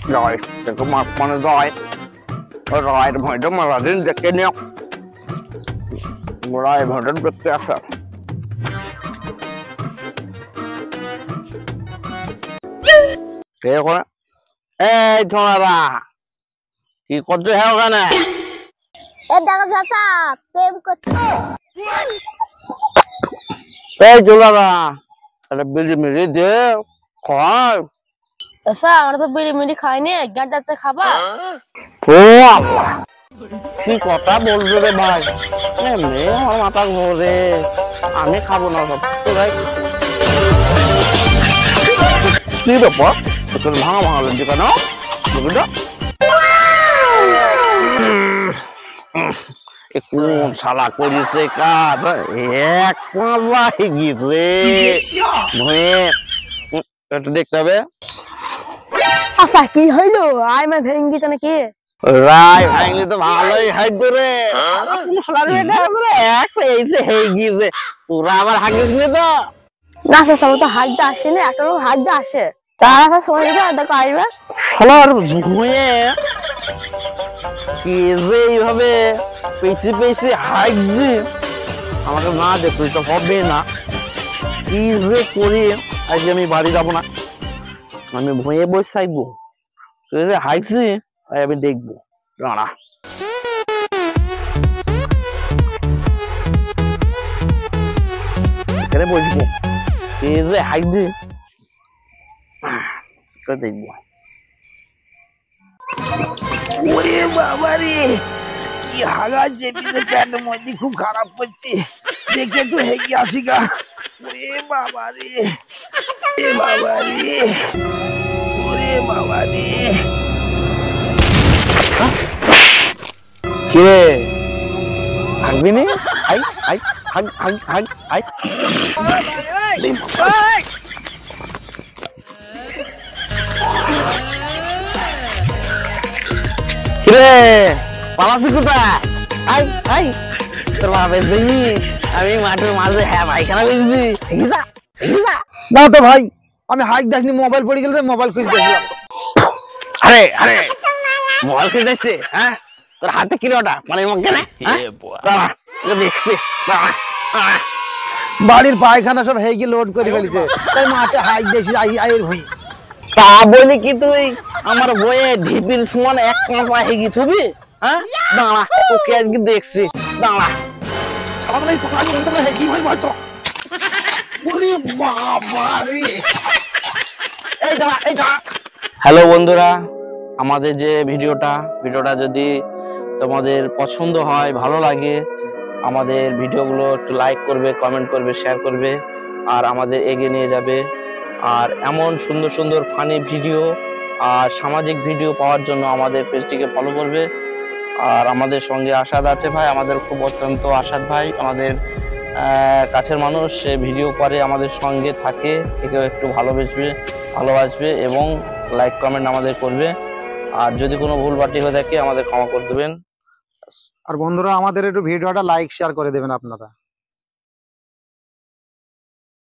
Rồi, đừng có mà con rồi. Rồi, hỏi đó mà là đến được cái neo. Rồi, mà đến được cái sợ. Thế con á. Ê, cho là thì con chơi heo ra này. Ê, đang ra tem cực. Ê, cho là ada bili-bili deh. Khỏi. Sao আমরা তো বিড়ি খাইনি গাঁজা চা খাবা কি কথা বলছো রে ভাই এমনি আমার মাথা ঘোরে আমি খাবো না সব ভাই কি ব্যাপার তোর ভাঙা ভাঙা লাগছে কেন বুঝলো কোন শালা করিছে কাজ এক পাল্লাই গিয়েছে ভয়ে একটু দেখতে হবে আচ্ছা কি হইলো আই মা ভেঙ্গি তো নাকি রাই ভাঙলি তো ভালোই হাইট করে কোন শালার বেটা করে এক পেয়েছে হেই গিয়েছে পুরা আবার হাগিস নি তো না সব তো হাইটটা আসে না একটা লোক হাইটটা আসে তার কাছে সময় দিতে দেখো আইবা শালার ঝুঁয়ে কি যে এইভাবে পেছি পেছি হাইট দি আমাকে না দেখুই তো হবে না কি যে করি আজকে আমি বাড়ি যাবো না আমি ভয়ে বসে থাকবো তুই যে হাইছি আমি দেখবো দাঁড়া এখানে বসবো এই যে হাইছি দেখবো ওরে বাবা রে কি হাগা চেপিতে প্যান্ট মধ্যে খুব খারাপ করছে দেখে তো হেগে আসি গা ওরে বাবা রে বাবা রে ওরে বাবা রে কে হাগবি নি I I hug hug hug I কিরে পালাসি কোথায় আই আই তোর বাপের জমি আমি মাঠের মাঝে হ্যাঁ পায়খানা করেছি না তো ভাই আমি হাইক দেখনি মোবাইল পড়ে গেলে মোবাইল খুঁজে দেখলাম আরে আরে মোবাইল খুঁজে দেখছি হ্যাঁ তোর হাতে কি ওটা মানে মগে না দেখছি বাড়ির পায়খানা সব হেগে লোড করে ফেলেছে তাই মাঠে হাইক দেখছি আইয়ের হই তা বলি কি তুই আমার বইয়ে ঢিপির সমান এক কাঁচা হেগি ছবি হ্যাঁ দাঁড়া তোকে আজকে দেখছি দাঁড়া হেগি ভাই মারতো হ্যালো বন্ধুরা আমাদের যে ভিডিওটা যদি তোমাদের পছন্দ হয় ভালো লাগে আমাদের ভিডিওগুলো একটু লাইক করবে কমেন্ট করবে শেয়ার করবে আর আমাদের এগিয়ে নিয়ে যাবে আর এমন সুন্দর সুন্দর ফানি ভিডিও আর সামাজিক ভিডিও পাওয়ার জন্য আমাদের পেজটিকে ফলো করবে আর আমাদের সঙ্গে আসাদ আছে ভাই আমাদের খুব অত্যন্ত আসাদ ভাই আমাদের কাছের মানুষ সে ভিডিও করে আমাদের সঙ্গে থাকে একে একটু ভালোবাসবে এবং লাইক কমেন্ট আমাদের করবে আর যদি কোনো ভুল বাটি হয়ে থাকে আমাদের ক্ষমা করে দেবেন আর বন্ধুরা আমাদের একটু ভিডিওটা লাইক শেয়ার করে দেবেন আপনারা।